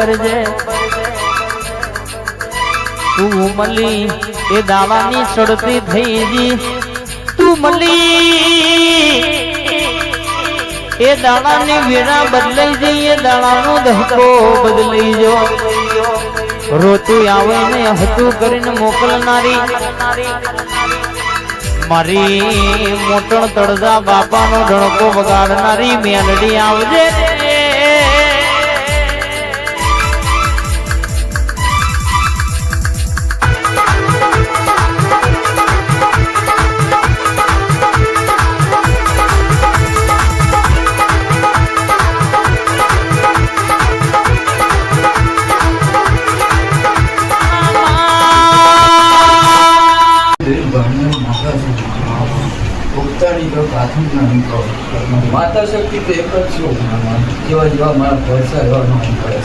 છે તું મળી એ દાવાની ચડતી થઈ જી તું મળી એ દાણાની વીણા બદલાઈ જઈ એ દાણાનો ધક્કો બદલાઈ જો રોતું આવે ને હતું કરીને મોકલનારી મારી મોટણ તળજા બાપાનો ઢણકો વગાડનારી મેલડી આવજે માતા શક્તિ તો એક જ છું જેવા જેવા મારા પૈસા એવા માની પડે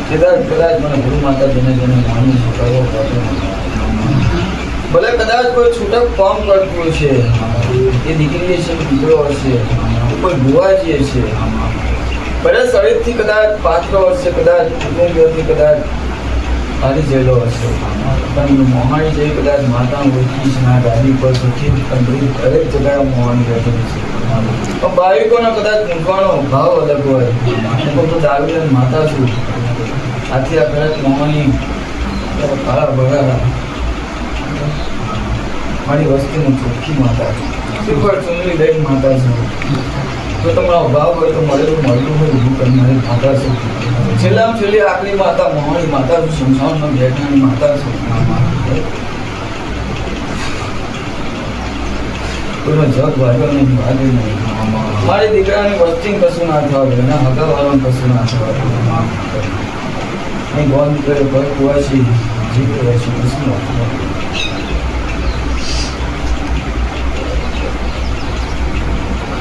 છે કદાચ મને ગુરુ માતાજીને જેને માની કરવો પડે ભલે કદાચ કોઈ છૂટક કામ કરતું છે એ દીકરી છે કે દીકરો હશે કોઈ ભુવાજી છે ભલે શરીરથી કદાચ પાત્ર હશે કદાચ કુટુંબથી કદાચ હારી જેલો હશે પણ મોહાણી જેવી કદાચ માતા ઓળખી છે ગાડી પર સુખી દરેક જગ્યાએ મોહાણી બેઠેલી છે પણ ભાવિકોનો કદાચ મૂકવાનો ભાવ અલગ હોય હું તો દાવી માતા છું આથી આ કદાચ મોહાણી કાળા ભરા મારી વસ્તીનું ચોખ્ખી માતા છે ઉપર ચુંદડી લઈને માતા છું જો તમારો ભાવ હોય તો મળેલું હોય ઊભું કરનારી માતા છું છેલ્લામાં છેલ્લી આખરી માતા મોહાણી માતા છું સંસારમાં બેઠાની માતા છું કોઈનો જગ વાગ્યો નહીં વાગે નહીં મારી દીકરાની વસ્તી કશું ના થવા એના હગાવાળાનું કશું ના થવા અહીં ગોન કરે ભય કુવાશી જીત રહેશે કશું ના થવા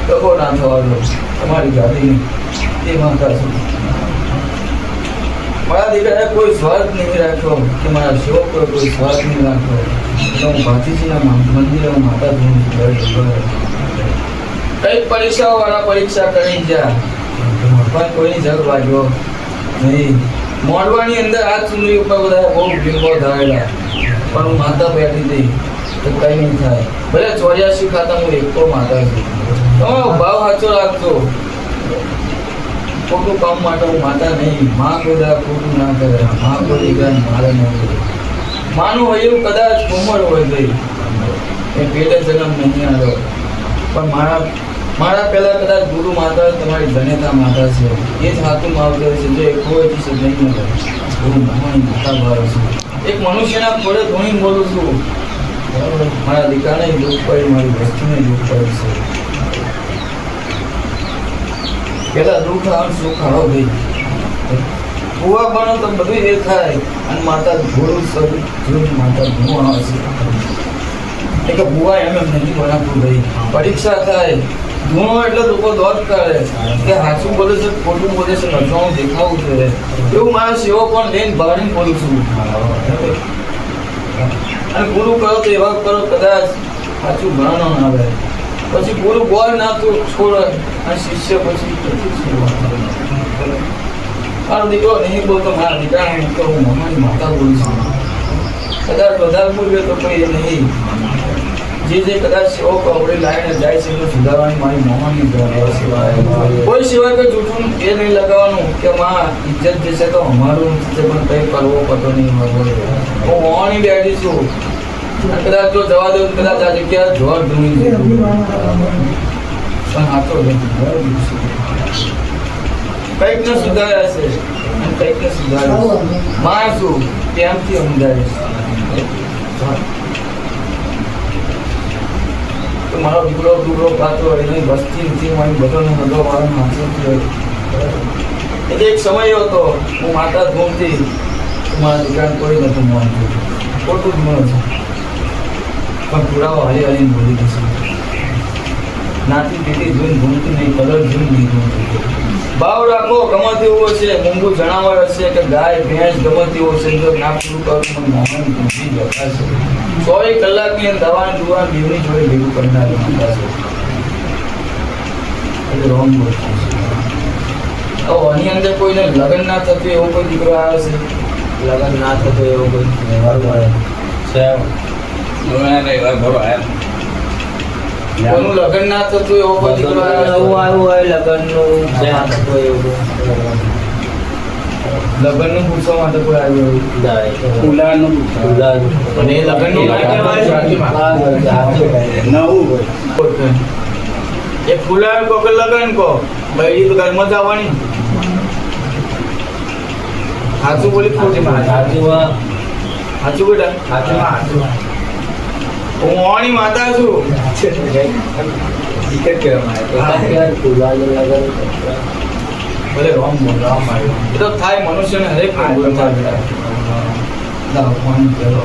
તકો ના થવા દો તમારી ગાડી તે માતા છું મારા દીકરાએ કોઈ સ્વાર્થ નહીં રાખ્યો કે મારા શોખ પર કોઈ સ્વાર્થ નહીં રાખ્યો હું ભાતીજીના મંદિરે માતા કઈ પરીક્ષાઓ વાળા પરીક્ષા કરી ગયા પણ કોઈની જગ વાગ્યો નહીં મોડવાની અંદર આ ચુંદડી ઉપર બધા બહુ ભીમો ધરાયેલા પણ હું માતા બેઠી હતી તો કઈ નહીં થાય ભલે 84 ખાતા હું એકકો માતા છું તમારો ભાવ સાચો રાખજો ખોટું કામ માટે હું માતા નહીં માં કોઈ ખોટું ના કરે માં કોઈ દીકરાને મારે ન કરે માનું હોય એવું કદાચ કોમળ હોય ગઈ એ પેટે જન્મ નહીં આવ્યો પણ મારા પહેલા કદાચ ગુરુ માતા તમારી જનેતા માતા છે એ જ હાથું માવતર છે જે કોઈ છે નહીં મળે ગુરુ મોહાણી માતા ભાવે છે એક મનુષ્યના ખોડે ધોણી બોલું છું મારા દીકરાને દુઃખ પડી મારી વસ્તુને દુઃખ પડે છે પેલા દુઃખ આવે સુખ આવો ગઈ ભૂવા બનો તો બધું એ થાય અને માતા ઘોડું સરું જોઈને માતા ભૂવા આવે છે કે ભૂવા એમ નથી બનાવતું ભાઈ પરીક્ષા થાય ગુણો એટલે લોકો દોડ કરે કે સાચું બોલે છે ખોટું બોલે છે નજવાનું દેખાવું છે એવું મારા સેવકોને લઈને બહારની બોલું છું અને ગુરુ કરો તો એવા કરો કદાચ સાચું ભણાનો ના આવે પછી ગુરુ બોલ ના તો છોડે અને શિષ્ય પછી મારો દીકરો નહીં બોલતો મારા દીકરાને હું તો હું મોહાણી માતા બોલું છું કદાચ વધારે બોલ્યો તો કોઈ નહીં જે કદાચ સેવકો આપણી લાઈને જાય છે એનું સુધારવાની મારી મોહાણી સિવાય કોઈ સિવાય કોઈ જૂઠું એ નહીં લગાવવાનું કે માં ઇજ્જત જશે તો અમારું છે પણ કંઈ કરવો પડતો નહીં હું મોહાણી બેઠી છું કદાચ જો જવા દઉં કદાચ આ જગ્યા જોર ધૂણી છે પણ આ તો કંઈક ને સુધાર્યા છે અને કંઈક ને સુધાર્યું મારશું ત્યાંથી સમજાવીશ તો મારો દીકરો પાતો એની વસ્તી નથી મારી બધાનો હગો મારો હાથથી એટલે એક સમય હતો હું માતા ધૂમથી મારા દીકરાને કોઈ નતું માનતું ખોટું જ મળે છે પણ પુરાવો હાલી હાલીને બોલી દીધું નાતી પીટી જોઈને ઘૂમતી નહીં કલર જોઈને નહીં ઘૂમતી ભાવ રાખો ગમે તેવું હશે મૂંગું જણાવર હશે કે ગાય ભેંસ ગમે તેવું હશે જો ના પૂરું કરું મને મોહાણી પૂછી જતા છે 24 કલાકની અંદર દવાની દુવા બેવની જોડે ભેગું કરનારી માતા છે એટલે રોંગ બોલ હવે આની અંદર કોઈને લગ્ન ના થતું એવો કોઈ દીકરો આવ્યો છે? લગન ના થતો એવો કોઈ વ્યવહાર મળે છે કોઈનું લગ્ન ના થતું એવો કોઈ દીકરો આવ્યો નવું છે? આવ્યું હોય લગનનું ના થતો એવું લગ્નનું પૂછવા માટે કોઈ આવ્યું એવું? ઉલાનું અને એ લગ્નનું એ ફૂલાર કો કે લગન કો બૈરી તો ઘરમાં જ આવવાની. સાચું બોલી ખોટી સાચું બેટા હું ઓણી માતા છું. ભલે રોમ બોલ રામ આવ્યો એ તો થાય મનુષ્યને હરેક ને ભૂલ થાય બેટા. લાવો, પાણી પીઓ.